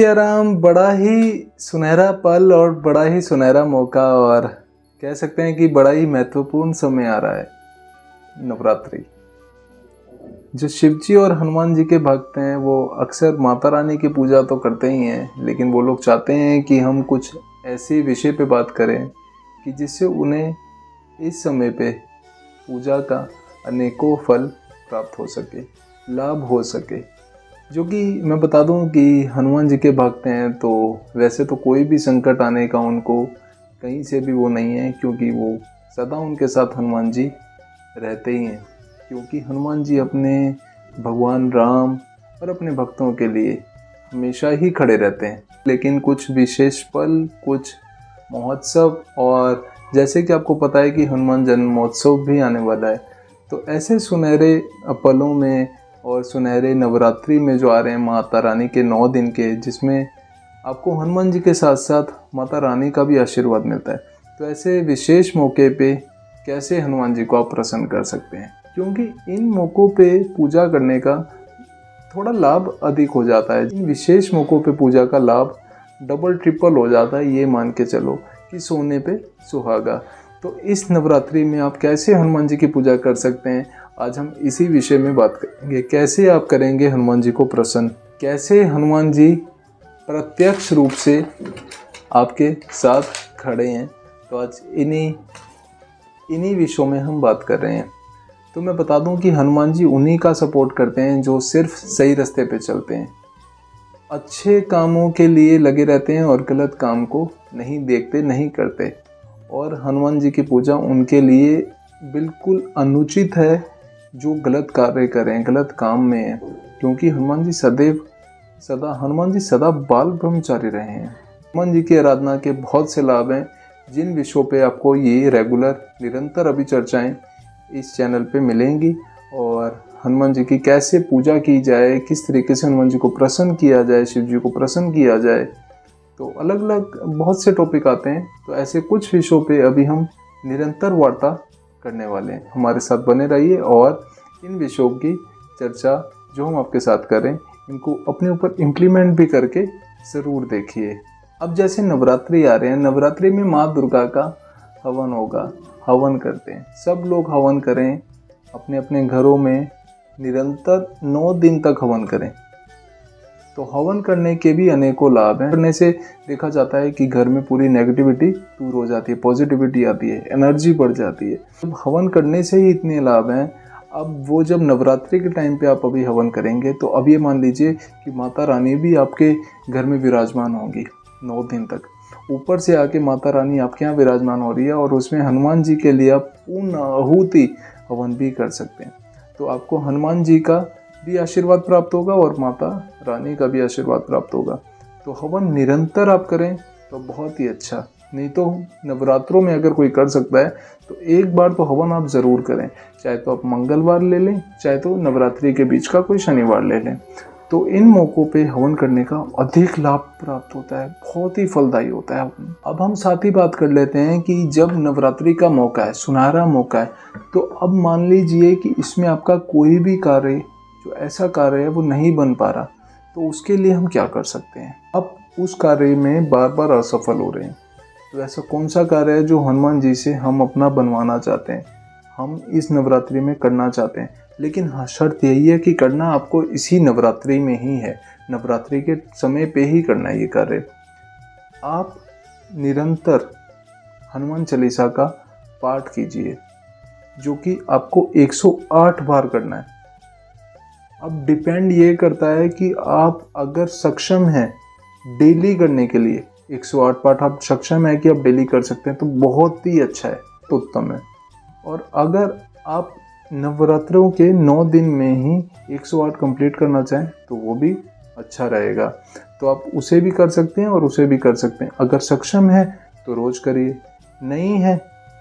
सियाराम, बड़ा ही सुनहरा पल और बड़ा ही सुनहरा मौका और कह सकते हैं कि बड़ा ही महत्वपूर्ण समय आ रहा है, नवरात्रि। जो शिव जी और हनुमान जी के भक्त हैं वो अक्सर माता रानी की पूजा तो करते ही हैं, लेकिन वो लोग चाहते हैं कि हम कुछ ऐसे विषय पे बात करें कि जिससे उन्हें इस समय पे पूजा का अनेकों फल प्राप्त हो सके, लाभ हो सके। जो कि मैं बता दूं कि हनुमान जी के भक्त हैं तो वैसे तो कोई भी संकट आने का उनको कहीं से भी वो नहीं है, क्योंकि वो सदा उनके साथ हनुमान जी रहते ही हैं। क्योंकि हनुमान जी अपने भगवान राम और अपने भक्तों के लिए हमेशा ही खड़े रहते हैं। लेकिन कुछ विशेष पल, कुछ महोत्सव, और जैसे कि आपको पता है कि हनुमान जन्म महोत्सव भी आने वाला है, तो ऐसे सुनहरे पलों में और सुनहरे नवरात्रि में जो आ रहे हैं माता रानी के 9 दिन के, जिसमें आपको हनुमान जी के साथ साथ माता रानी का भी आशीर्वाद मिलता है, तो ऐसे विशेष मौके पे कैसे हनुमान जी को आप प्रसन्न कर सकते हैं। क्योंकि इन मौक़ों पे पूजा करने का थोड़ा लाभ अधिक हो जाता है। इन विशेष मौक़ों पे पूजा का लाभ डबल ट्रिपल हो जाता है, ये मान के चलो कि सोने पे सुहागा। तो इस नवरात्रि में आप कैसे हनुमान जी की पूजा कर सकते हैं, आज हम इसी विषय में बात करेंगे। कैसे आप करेंगे हनुमान जी को प्रसन्न, कैसे हनुमान जी प्रत्यक्ष रूप से आपके साथ खड़े हैं, तो आज इन्हीं विषयों में हम बात कर रहे हैं। तो मैं बता दूं कि हनुमान जी उन्हीं का सपोर्ट करते हैं जो सिर्फ सही रास्ते पे चलते हैं, अच्छे कामों के लिए लगे रहते हैं और गलत काम को नहीं देखते, नहीं करते। और हनुमान जी की पूजा उनके लिए बिल्कुल अनुचित है जो गलत कार्य करें, गलत काम में हैं। क्योंकि हनुमान जी सदा बाल ब्रह्मचारी रहे हैं। हनुमान जी की आराधना के बहुत से लाभ हैं, जिन विषयों पे आपको ये निरंतर अभी चर्चाएं इस चैनल पे मिलेंगी। और हनुमान जी की कैसे पूजा की जाए, किस तरीके से हनुमान जी को प्रसन्न किया जाए, शिव जी को प्रसन्न किया जाए, तो अलग अलग बहुत से टॉपिक आते हैं। तो ऐसे कुछ विषयों पे अभी हम निरंतर वार्ता करने वाले हैं। हमारे साथ बने रहिए और इन विषयों की चर्चा जो हम आपके साथ करें, इनको अपने ऊपर इम्प्लीमेंट भी करके ज़रूर देखिए। अब जैसे नवरात्रि आ रहे हैं, नवरात्रि में माँ दुर्गा का हवन होगा, हवन करते हैं। सब लोग हवन करें, अपने अपने घरों में निरंतर 9 दिन तक हवन करें। तो हवन करने के भी अनेकों लाभ हैं। करने से देखा जाता है कि घर में पूरी नेगेटिविटी दूर हो जाती है, पॉजिटिविटी आती है, एनर्जी बढ़ जाती है। अब हवन करने से ही इतने लाभ हैं। अब वो जब नवरात्रि के टाइम पे आप अभी हवन करेंगे, तो अब ये मान लीजिए कि माता रानी भी आपके घर में विराजमान होंगी 9 दिन तक। ऊपर से आके माता रानी आपके यहाँ विराजमान हो रही है और उसमें हनुमान जी के लिए आप पूर्ण आहुति हवन भी कर सकते हैं। तो आपको हनुमान जी का भी आशीर्वाद प्राप्त होगा और माता रानी का भी आशीर्वाद प्राप्त होगा। तो हवन निरंतर आप करें तो बहुत ही अच्छा। नहीं तो नवरात्रों में अगर कोई कर सकता है तो एक बार तो हवन आप ज़रूर करें, चाहे तो आप मंगलवार ले लें, चाहे तो नवरात्रि के बीच का कोई शनिवार ले लें। तो इन मौक़ों पे हवन करने का अधिक लाभ प्राप्त होता है, बहुत ही फलदायी होता है। अब हम साथ ही बात कर लेते हैं कि जब नवरात्रि का मौका है, सुनहरा मौका है, तो अब मान लीजिए कि इसमें आपका कोई भी कार्य, जो ऐसा कार्य है वो नहीं बन पा रहा, तो उसके लिए हम क्या कर सकते हैं। अब उस कार्य में बार बार असफल हो रहे हैं, तो ऐसा कौन सा कार्य है जो हनुमान जी से हम अपना बनवाना चाहते हैं, हम इस नवरात्रि में करना चाहते हैं। लेकिन हाँ, शर्त यही है कि करना आपको इसी नवरात्रि में ही है, नवरात्रि के समय पे ही करना है ये कार्य। आप निरंतर हनुमान चालीसा का पाठ कीजिए, जो कि आपको 108 बार करना है। अब डिपेंड ये करता है कि आप अगर सक्षम हैं डेली करने के लिए, 108 पाठ आप सक्षम है कि आप डेली कर सकते हैं, तो बहुत ही अच्छा है, तो उत्तम है। और अगर आप नवरात्रों के 9 दिन में ही 108 कंप्लीट करना चाहें तो वो भी अच्छा रहेगा। तो आप उसे भी कर सकते हैं और उसे भी कर सकते हैं। अगर सक्षम है तो रोज़ करिए, नहीं है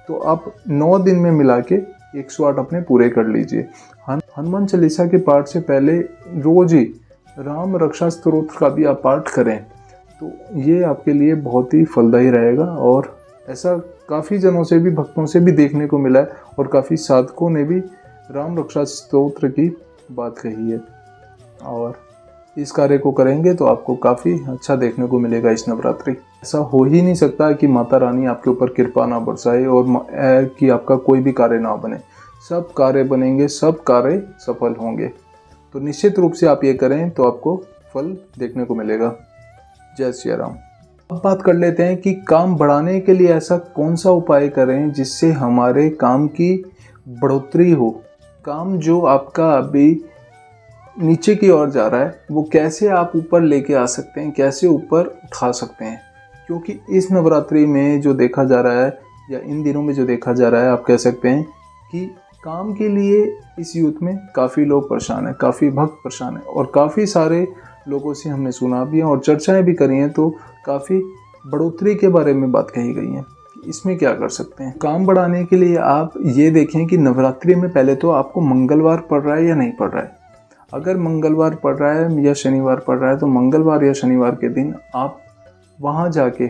तो आप 9 दिन में मिला के 108 अपने पूरे कर लीजिए। हनुमान चालीसा के पाठ से पहले रोज़ ही राम रक्षा स्तोत्र का भी आप पाठ करें, तो ये आपके लिए बहुत ही फलदायी रहेगा। और ऐसा काफ़ी जनों से भी, भक्तों से भी देखने को मिला है और काफ़ी साधकों ने भी राम रक्षा स्तोत्र की बात कही है। और इस कार्य को करेंगे तो आपको काफ़ी अच्छा देखने को मिलेगा इस नवरात्रि। ऐसा हो ही नहीं सकता कि माता रानी आपके ऊपर कृपा ना बरसाए और कि आपका कोई भी कार्य ना बने। सब कार्य बनेंगे, सब कार्य सफल होंगे। तो निश्चित रूप से आप ये करें तो आपको फल देखने को मिलेगा। जय श्री राम। अब बात कर लेते हैं कि काम बढ़ाने के लिए ऐसा कौन सा उपाय करें जिससे हमारे काम की बढ़ोतरी हो। काम जो आपका अभी नीचे की ओर जा रहा है वो कैसे आप ऊपर लेके आ सकते हैं, कैसे ऊपर उठा सकते हैं। क्योंकि इस नवरात्रि में जो देखा जा रहा है या इन दिनों में जो देखा जा रहा है, आप कह सकते हैं कि काम के लिए इस यूथ में काफ़ी लोग परेशान हैं, काफ़ी भक्त परेशान हैं और काफ़ी सारे लोगों से हमने सुना भी है और चर्चाएं भी करी हैं, तो काफ़ी बढ़ोतरी के बारे में बात कही गई है। इसमें क्या कर सकते हैं काम बढ़ाने के लिए? आप ये देखें कि नवरात्रि में पहले तो आपको मंगलवार पड़ रहा है या नहीं पड़ रहा है। अगर मंगलवार पड़ रहा है या शनिवार पड़ रहा है तो मंगलवार या शनिवार के दिन आप वहाँ जाके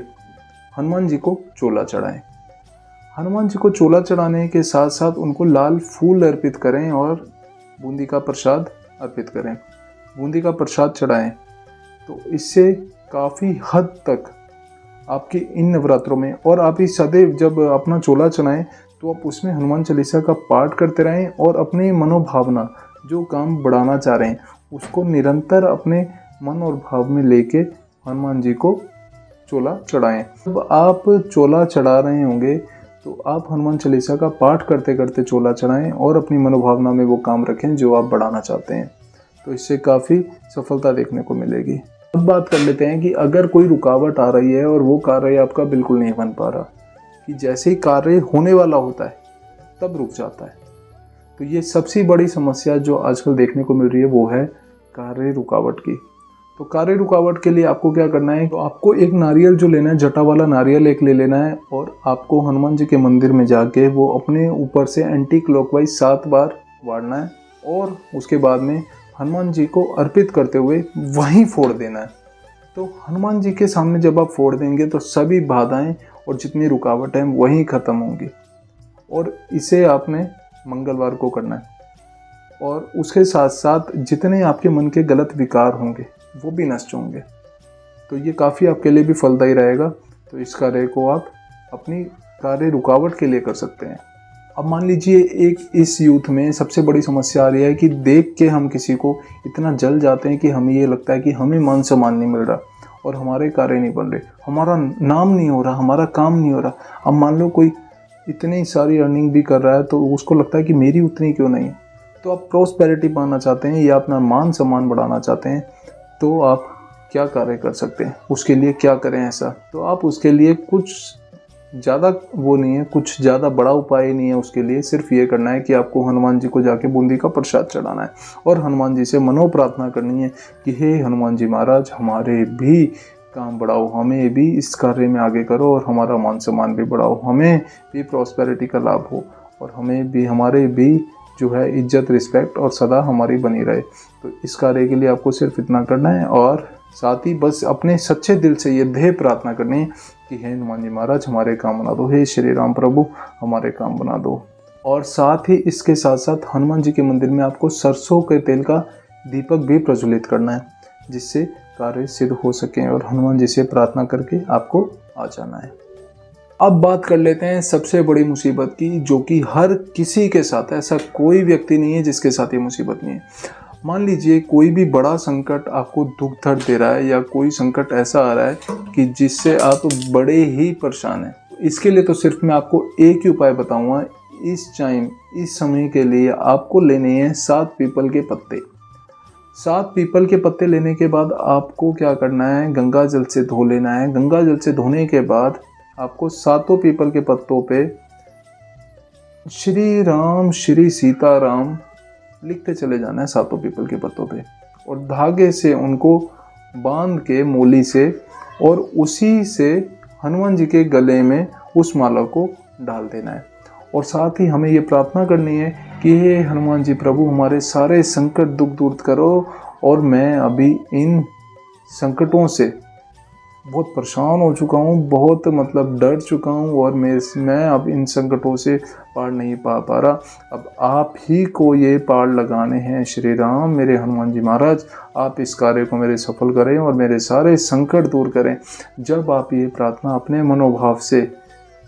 हनुमान जी को चोला चढ़ाएं। हनुमान जी को चोला चढ़ाने के साथ साथ उनको लाल फूल अर्पित करें और बूंदी का प्रसाद अर्पित करें, बूंदी का प्रसाद चढ़ाएं। तो इससे काफ़ी हद तक आपके इन नवरात्रों में, और आप इस सदैव जब अपना चोला चढ़ाएं तो आप उसमें हनुमान चालीसा का पाठ करते रहें और अपनी मनोभावना जो काम बढ़ाना चाह रहे हैं उसको निरंतर अपने मन और भाव में लेके हनुमान जी को चोला चढ़ाएं। जब आप चोला चढ़ा रहे होंगे तो आप हनुमान चालीसा का पाठ करते करते चोला चढ़ाएं और अपनी मनोभावना में वो काम रखें जो आप बढ़ाना चाहते हैं। तो इससे काफ़ी सफलता देखने को मिलेगी। अब बात कर लेते हैं कि अगर कोई रुकावट आ रही है और वो कार्य आपका बिल्कुल नहीं बन पा रहा, कि जैसे ही कार्य होने वाला होता है तब रुक जाता है, तो ये सबसे बड़ी समस्या जो आजकल देखने को मिल रही है वो है कार्य रुकावट की। तो कार्य रुकावट के लिए आपको क्या करना है, तो आपको एक नारियल जो लेना है, जटा वाला नारियल एक ले लेना है और आपको हनुमान जी के मंदिर में जाके वो अपने ऊपर से एंटी क्लॉकवाइज 7 बार वाड़ना है और उसके बाद में हनुमान जी को अर्पित करते हुए वहीं फोड़ देना है। तो हनुमान जी के सामने जब आप फोड़ देंगे तो सभी बाधाएं और जितनी रुकावट हैं वहीं ख़त्म होंगी। और इसे आपने मंगलवार को करना है और उसके साथ साथ जितने आपके मन के गलत विकार होंगे वो भी नष्ट होंगे। तो ये काफ़ी आपके लिए भी फलदायी रहेगा। तो इस कार्य को आप अपनी कार्य रुकावट के लिए कर सकते हैं। अब मान लीजिए एक इस यूथ में सबसे बड़ी समस्या आ रही है कि देख के हम किसी को इतना जल जाते हैं कि हमें ये लगता है कि हमें मान सम्मान नहीं मिल रहा और हमारे कार्य नहीं बन रहे, हमारा नाम नहीं हो रहा, हमारा काम नहीं हो रहा। अब मान लो कोई इतनी सारी अर्निंग भी कर रहा है तो उसको लगता है कि मेरी उतनी क्यों नहीं है। तो आप प्रॉस्पेरिटी पाना चाहते हैं या अपना मान सम्मान बढ़ाना चाहते हैं, तो आप क्या कार्य कर सकते हैं, उसके लिए क्या करें ऐसा। तो आप उसके लिए कुछ ज़्यादा वो नहीं है, कुछ ज़्यादा बड़ा उपाय नहीं है। उसके लिए सिर्फ ये करना है कि आपको हनुमान जी को जाके बूंदी का प्रसाद चढ़ाना है और हनुमान जी से मनो प्रार्थना करनी है कि हे हनुमान जी महाराज, हमारे भी काम बढ़ाओ, हमें भी इस कार्य में आगे करो और हमारा मान सम्मान भी बढ़ाओ, हमें भी प्रॉस्पेरिटी का लाभ हो और हमें भी, हमारे भी जो है इज्जत, रिस्पेक्ट और सदा हमारी बनी रहे। तो इस कार्य के लिए आपको सिर्फ इतना करना है और साथ ही बस अपने सच्चे दिल से ये ध्येय प्रार्थना करनी है कि हे हनुमान जी महाराज हमारे काम बना दो, हे श्री राम प्रभु हमारे काम बना दो। और साथ ही इसके साथ साथ हनुमान जी के मंदिर में आपको सरसों के तेल का दीपक भी प्रज्वलित करना है जिससे कार्य सिद्ध हो सके और हनुमान जी से प्रार्थना करके आपको आ जाना है। अब बात कर लेते हैं सबसे बड़ी मुसीबत की, जो कि हर किसी के साथ है। ऐसा कोई व्यक्ति नहीं है जिसके साथ ये मुसीबत नहीं है। मान लीजिए कोई भी बड़ा संकट आपको दुख दर्द दे रहा है या कोई संकट ऐसा आ रहा है कि जिससे आप बड़े ही परेशान हैं। इसके लिए तो सिर्फ मैं आपको एक ही उपाय बताऊंगा। इस समय के लिए आपको लेने हैं 7 पीपल के पत्ते। 7 पीपल के पत्ते लेने के बाद आपको क्या करना है, गंगा जल से धो लेना है। गंगा जल से धोने के बाद आपको 7 पीपल के पत्तों पे श्री राम श्री सीताराम लिखते चले जाना है 7 पीपल के पत्तों पे और धागे से उनको बांध के मोली से और उसी से हनुमान जी के गले में उस माला को डाल देना है। और साथ ही हमें ये प्रार्थना करनी है कि हे हनुमान जी प्रभु हमारे सारे संकट दुख दूर करो और मैं अभी इन संकटों से बहुत परेशान हो चुका हूँ, बहुत मतलब डर चुका हूँ और मैं अब इन संकटों से पार नहीं पा रहा। अब आप ही को ये पार लगाने हैं श्री राम, मेरे हनुमान जी महाराज। आप इस कार्य को मेरे सफल करें और मेरे सारे संकट दूर करें। जब आप ये प्रार्थना अपने मनोभाव से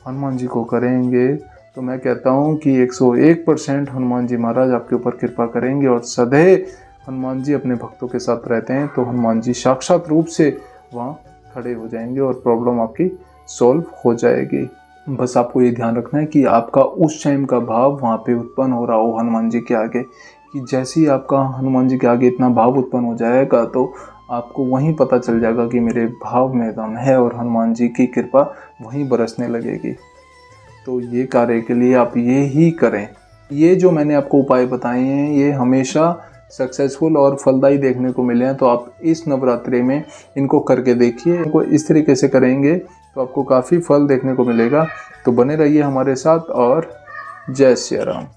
हनुमान जी को करेंगे तो मैं कहता हूँ कि 101% हनुमान जी महाराज आपके ऊपर कृपा करेंगे। और सदैव हनुमान जी अपने भक्तों के साथ रहते हैं, तो हनुमान जी साक्षात रूप से वहाँ खड़े हो जाएंगे और प्रॉब्लम आपकी सॉल्व हो जाएगी। बस आपको ये ध्यान रखना है कि आपका उस टाइम का भाव वहाँ पे उत्पन्न हो रहा हो हनुमान जी के आगे, कि जैसे ही आपका हनुमान जी के आगे इतना भाव उत्पन्न हो जाएगा तो आपको वहीं पता चल जाएगा कि मेरे भाव में दम है और हनुमान जी की कृपा वहीं बरसने लगेगी। तो ये कार्य के लिए आप ये ही करें। ये जो मैंने आपको उपाय बताए हैं ये हमेशा सक्सेसफुल और फलदायी देखने को मिले हैं, तो आप इस नवरात्रि में इनको करके देखिए। इनको इस तरीके से करेंगे तो आपको काफ़ी फल देखने को मिलेगा। तो बने रहिए हमारे साथ और जय श्री राम।